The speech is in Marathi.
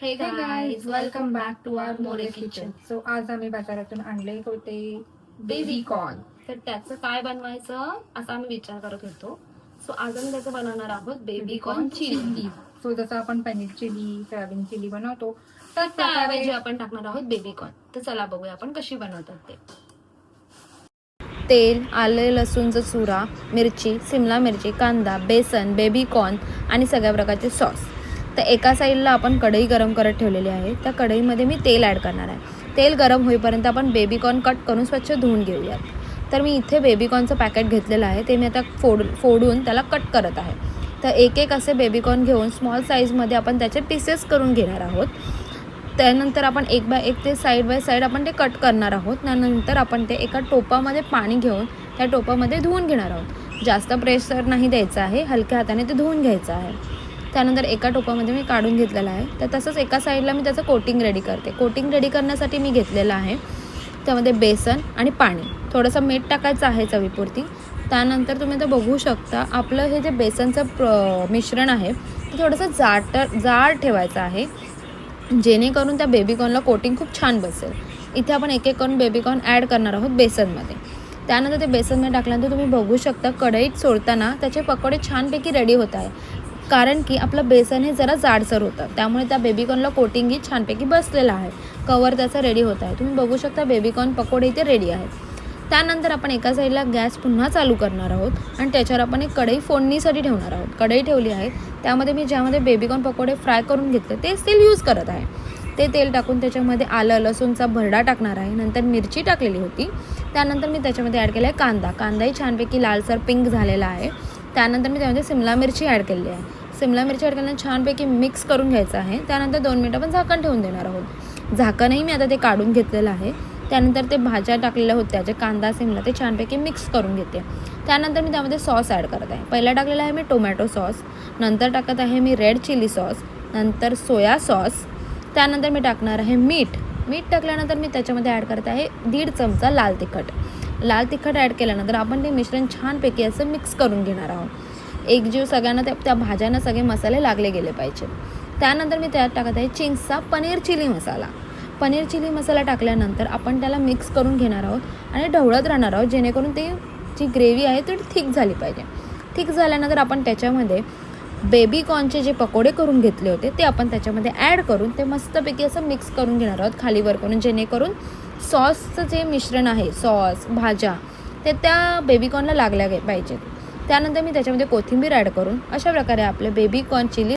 हे guys welcome back to our More kitchen. So आज आम्ही बाजारातून आणले होते बेबी कॉर्न. तर त्याचं काय बनवायचं असा आम्ही विचार करत होतो. सो आज आम्ही त्याचं बनवणार आहोत बेबी कॉर्न चिली. सो जसं आपण पनीर चिली सोयाबीन चिली बनवतो तर त्याऐवजी आपण टाकणार आहोत बेबी कॉर्न. तर चला बघूया आपण कशी बनवतात ते. तेल, आले लसूणचा चुरा, मिरची, सिमला मिरची, कांदा, बेसन, बेबी कॉर्न आणि सगळ्या प्रकारचे सॉस. तर एका साईडला आपण कढई गरम करत ठेवलेली आहे. त्या कढईमध्ये मी तेल ॲड करणार आहे. तेल गरम होईपर्यंत आपण बेबी कॉर्न कट करून स्वच्छ धुवून घेऊयात. तर मी इथे बेबी कॉर्नचं पॅकेट घेतलेलं आहे. ते मी आता फोडून त्याला कट करत आहे. तर एक असे बेबी कॉर्न घेऊन स्मॉल साईजमध्ये आपण त्याचे पीसेस करून घेणार आहोत. त्यानंतर आपण एक बाय एक ते साईड बाय साईड आपण ते कट करणार आहोत. त्यानंतर आपण ते एका टोपामध्ये पाणी घेऊन त्या टोपामध्ये धुवून घेणार आहोत. जास्त प्रेशर नाही द्यायचं आहे, हलक्या हाताने ते धुवून घ्यायचं आहे. त्यानंतर एका टोपामध्ये मी काढून घेतलेलं आहे. तर तसंच एका साईडला मी त्याचं कोटिंग रेडी करते. कोटिंग रेडी करण्यासाठी मी घेतलेलं आहे त्यामध्ये बेसन आणि पाणी, थोडंसं मीठ टाकायचं आहे चवीपुरती. त्यानंतर तुम्ही आता बघू शकता आपलं हे जे बेसनचं मिश्रण आहे ते थोडंसं जाड ठेवायचं आहे, जेणेकरून त्या बेबीकॉर्नला कोटिंग खूप छान बसेल. इथे आपण एक करून बेबीकॉर्न ॲड करणार आहोत बेसनमध्ये. त्यानंतर ते बेसनमध्ये टाकल्यानंतर तुम्ही बघू शकता कढईत सोडताना त्याचे पकोडे छानपैकी रेडी होत आहे, कारण की आपलं बेसन हे जरा जाडसर होतं. त्यामुळे त्या बेबीकॉर्नला कोटिंगही छानपैकी बसलेलं आहे. कवर त्याचा रेडी होत आहे. तुम्ही बघू शकता बेबीकॉर्न पकोडे इथे रेडी आहेत. त्यानंतर आपण एका साईडला गॅस पुन्हा चालू करणार आहोत आणि त्याच्यावर आपण एक कढई फोडणीसाठी ठेवणार आहोत. कढई ठेवली आहे, त्यामध्ये मी ज्यामध्ये बेबीकॉर्न पकोडे फ्राय करून घेतले तेच तेल यूज करत आहे. ते तेल टाकून त्याच्यामध्ये आलं लसूणचा भरडा टाकणार आहे. नंतर मिरची टाकलेली होती. त्यानंतर मी त्याच्यामध्ये ॲड केला आहे कांदाही छानपैकी लालसर पिंक झालेला आहे. त्यानंतर मी त्यामध्ये सिमला मिरची ॲड केलेली आहे. सिमला मिरची ॲड केल्यानंतर छानपैकी मिक्स करून घ्यायचं आहे. त्यानंतर 2 मिनिटं आपण झाकण ठेवून देणार आहोत. झाकणही मी आता ते काढून घेतलेलं आहे. त्यानंतर ते भाज्या टाकलेल्या होत्या, जे कांदा सिमला ते छानपैकी मिक्स करून घेते. त्यानंतर मी त्यामध्ये सॉस ॲड करत आहे. पहिला टाकलेला आहे मी टोमॅटो सॉस, नंतर टाकत आहे मी रेड चिली सॉस, नंतर सोया सॉस. त्यानंतर मी टाकणार आहे मीठ टाकल्यानंतर मी त्याच्यामध्ये ॲड करत आहे 1.5 चमचा लाल तिखट ॲड केल्यानंतर आपण ते मिश्रण छानपैकी असं मिक्स करून घेणार आहोत. एकजीव सगळ्यांना त्या भाज्यांना सगळे मसाले लागले गेले पाहिजेत. त्यानंतर मी त्यात टाकत आहे चिंग्सचा पनीर चिली मसाला टाकल्यानंतर आपण त्याला मिक्स करून घेणार आहोत आणि ढवळत राहणार आहोत, जेणेकरून ते जी ग्रेव्ही आहे ती थिक झाली पाहिजे. थिक झाल्यानंतर आपण त्याच्यामध्ये बेबी कॉर्नचे जे पकोडे करून घेतले होते ते आपण त्याच्यामध्ये ॲड करून ते मस्तपैकी असं मिक्स करून घेणार आहोत खाली वर करून, जेणेकरून सॉसचं जे मिश्रण आहे, सॉस भाज्या ते त्या बेबी कॉर्नला लागल्या पाहिजेत. त्यानंतर मी त्याच्यामध्ये कोथिंबीर ॲड करून अशा प्रकारे आपले बेबी कॉर्न चिली